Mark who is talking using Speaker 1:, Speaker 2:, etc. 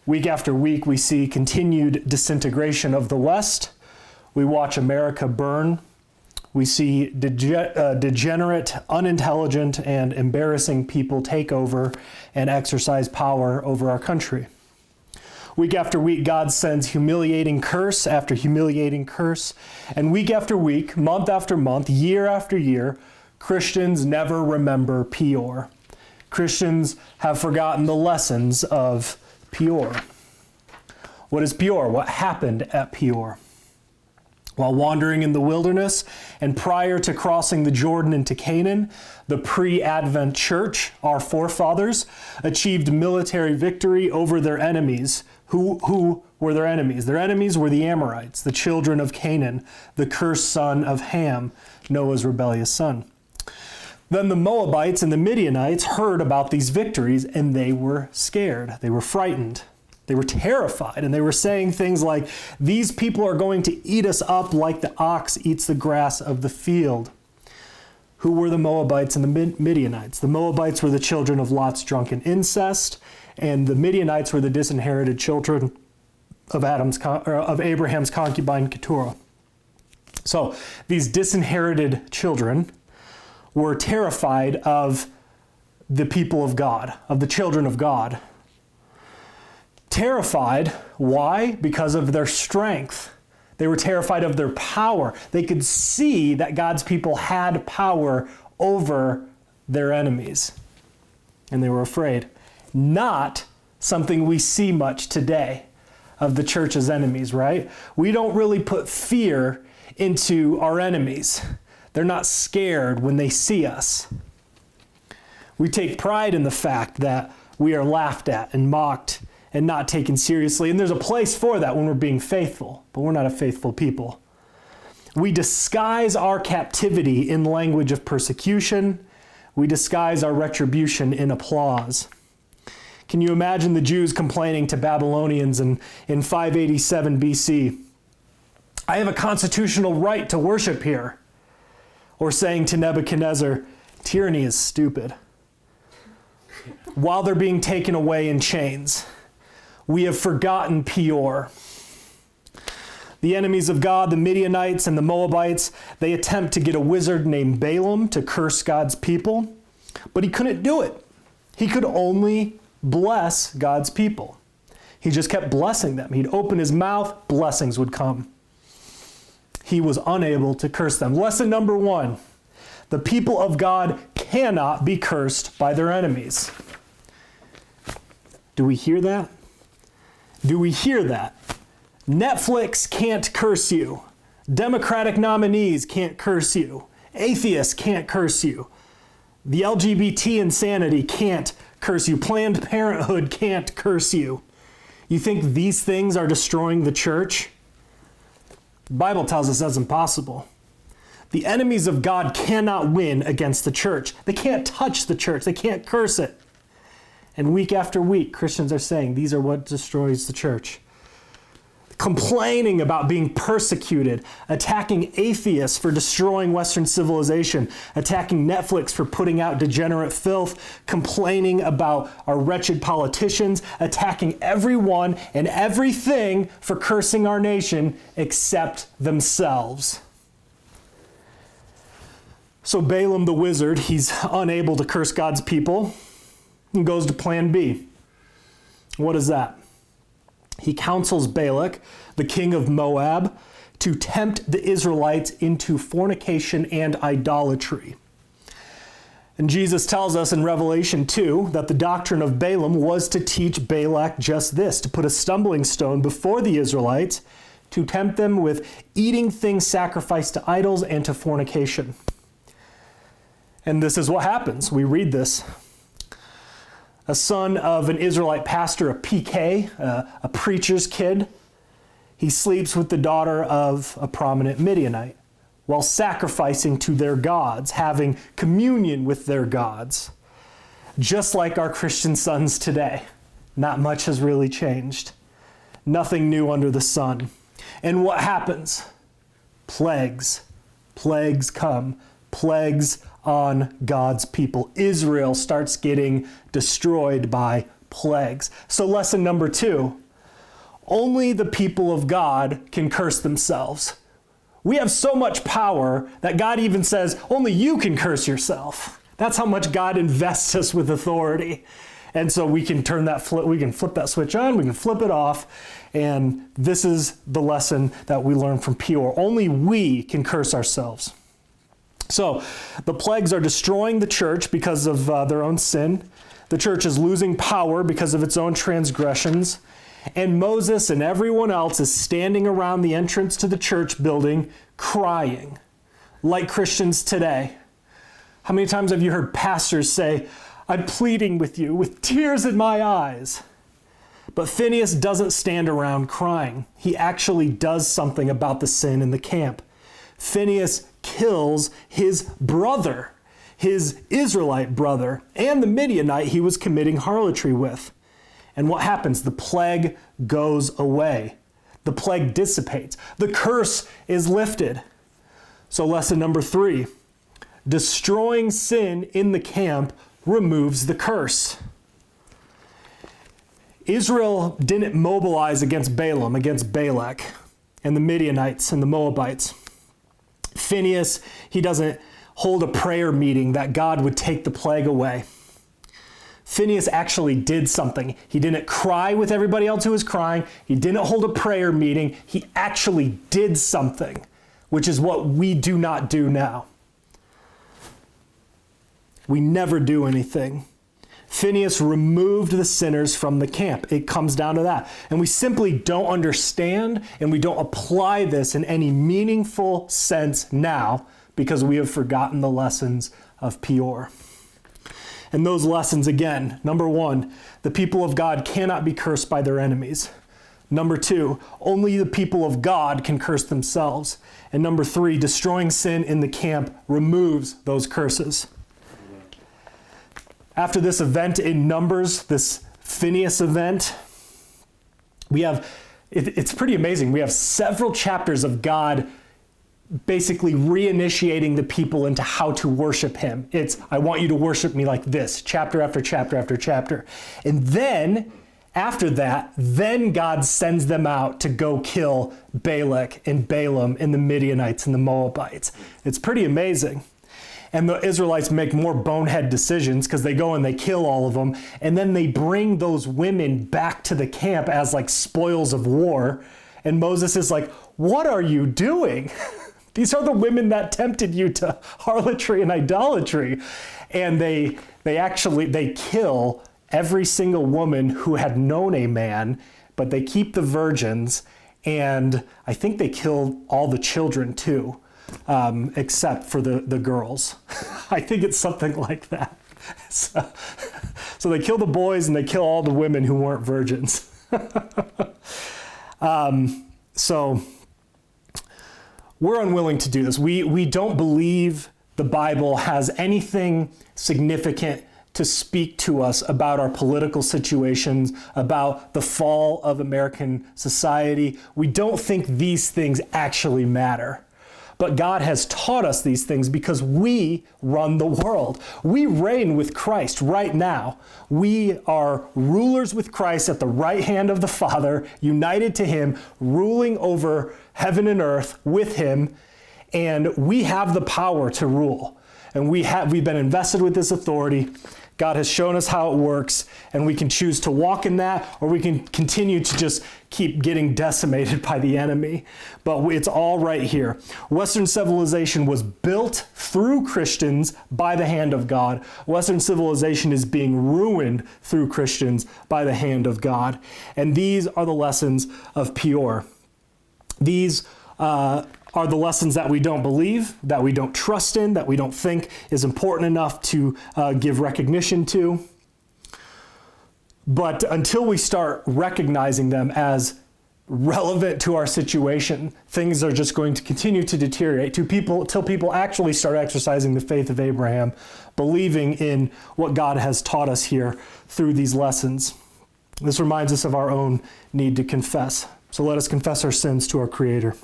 Speaker 1: Week after week, we see continued disintegration of the West. We watch America burn. We see degenerate, unintelligent, and embarrassing people take over and exercise power over our country. Week after week, God sends humiliating curse after humiliating curse. And week after week, month after month, year after year, Christians never remember Peor. Christians have forgotten the lessons of Peor. What is Peor? What happened at Peor? While wandering in the wilderness and prior to crossing the Jordan into Canaan, the pre-Advent church, our forefathers, achieved military victory over their enemies. Who were their enemies? Their enemies were the Amorites, the children of Canaan, the cursed son of Ham, Noah's rebellious son. Then the Moabites and the Midianites heard about these victories, and they were scared. They were frightened. They were terrified, and they were saying things like, "These people are going to eat us up like the ox eats the grass of the field." Who were the Moabites and the Midianites? The Moabites were the children of Lot's drunken incest, and the Midianites were the disinherited children of Abraham's concubine Keturah. So these disinherited children were terrified of the people of God, of the children of God. Terrified, why? Because of their strength. They were terrified of their power. They could see that God's people had power over their enemies. And they were afraid. Not something we see much today of the church's enemies, right? We don't really put fear into our enemies. They're not scared when they see us. We take pride in the fact that we are laughed at and mocked and not taken seriously. And there's a place for that when we're being faithful, but we're not a faithful people. We disguise our captivity in language of persecution. We disguise our retribution in applause. Can you imagine the Jews complaining to Babylonians in 587 BC, "I have a constitutional right to worship here." Or saying to Nebuchadnezzar, "Tyranny is stupid," while they're being taken away in chains. We have forgotten Peor. The enemies of God, the Midianites and the Moabites, they attempt to get a wizard named Balaam to curse God's people, but he couldn't do it. He could only bless God's people. He just kept blessing them. He'd open his mouth, blessings would come. He was unable to curse them. Lesson number 1, the people of God cannot be cursed by their enemies. Do we hear that? Do we hear that? Netflix can't curse you. Democratic nominees can't curse you. Atheists can't curse you. The LGBT insanity can't curse you. Planned Parenthood can't curse you. You think these things are destroying the church? The Bible tells us that's impossible. The enemies of God cannot win against the church. They can't touch the church. They can't curse it. And week after week, Christians are saying these are what destroys the church. Complaining about being persecuted, attacking atheists for destroying Western civilization, attacking Netflix for putting out degenerate filth, complaining about our wretched politicians, attacking everyone and everything for cursing our nation except themselves. So Balaam the wizard, he's unable to curse God's people and goes to plan B. What is that? He counsels Balak, the king of Moab, to tempt the Israelites into fornication and idolatry. And Jesus tells us in Revelation 2 that the doctrine of Balaam was to teach Balak just this, to put a stumbling stone before the Israelites, to tempt them with eating things sacrificed to idols and to fornication. And this is what happens. We read this. A son of an Israelite pastor, a PK, a preacher's kid, he sleeps with the daughter of a prominent Midianite while sacrificing to their gods, having communion with their gods. Just like our Christian sons today, not much has really changed. Nothing new under the sun. And what happens? Plagues. Plagues come. Plagues on God's people. Israel starts getting destroyed by plagues. So lesson number 2, only the people of God can curse themselves. We have so much power that God even says, only you can curse yourself. That's how much God invests us with authority. And so we can we can flip that switch on, we can flip it off, and this is the lesson that we learn from Peor. Only we can curse ourselves. So the plagues are destroying the church because of their own sin. The church is losing power because of its own transgressions. And Moses and everyone else is standing around the entrance to the church building crying, like Christians today. How many times have you heard pastors say, I'm pleading with you with tears in my eyes? But Phinehas doesn't stand around crying. He actually does something about the sin in the camp. Phinehas kills his brother, his Israelite brother, and the Midianite he was committing harlotry with. And what happens? The plague goes away. The plague dissipates. The curse is lifted. So lesson number 3, destroying sin in the camp removes the curse. Israel didn't mobilize against Balaam, against Balak, and the Midianites and the Moabites. Phinehas, he doesn't hold a prayer meeting that God would take the plague away. Phinehas actually did something. He didn't cry with everybody else who was crying. He didn't hold a prayer meeting. He actually did something, which is what we do not do now. We never do anything. Phinehas removed the sinners from the camp. It comes down to that. And we simply don't understand and we don't apply this in any meaningful sense now because we have forgotten the lessons of Peor. And those lessons, again, number 1, the people of God cannot be cursed by their enemies. Number 2, only the people of God can curse themselves. And number 3, destroying sin in the camp removes those curses. After this event in Numbers, this Phinehas event, it's pretty amazing. We have several chapters of God basically reinitiating the people into how to worship him. It's, I want you to worship me like this, chapter after chapter after chapter. And then, after that, then God sends them out to go kill Balak and Balaam and the Midianites and the Moabites. It's pretty amazing. And the Israelites make more bonehead decisions because they go and they kill all of them. And then they bring those women back to the camp as like spoils of war. And Moses is like, what are you doing? These are the women that tempted you to harlotry and idolatry. And they kill every single woman who had known a man, but they keep the virgins. And I think they kill all the children too. Except for the girls. I think it's something like that. So they kill the boys and they kill all the women who weren't virgins. So we're unwilling to do this. We don't believe the Bible has anything significant to speak to us about our political situations, about the fall of American society. We don't think these things actually matter. But God has taught us these things because we run the world. We reign with Christ right now. We are rulers with Christ at the right hand of the Father, united to him, ruling over heaven and earth with him, and we have the power to rule. And we've been invested with this authority. God has shown us how it works, and we can choose to walk in that, or we can continue to just keep getting decimated by the enemy. But it's all right here. Western civilization was built through Christians by the hand of God. Western civilization is being ruined through Christians by the hand of God. And these are the lessons of Peor. These are the lessons that we don't believe, that we don't trust in, that we don't think is important enough to give recognition to. But until we start recognizing them as relevant to our situation, things are just going to continue to deteriorate till people actually start exercising the faith of Abraham, believing in what God has taught us here through these lessons. This reminds us of our own need to confess. So let us confess our sins to our Creator.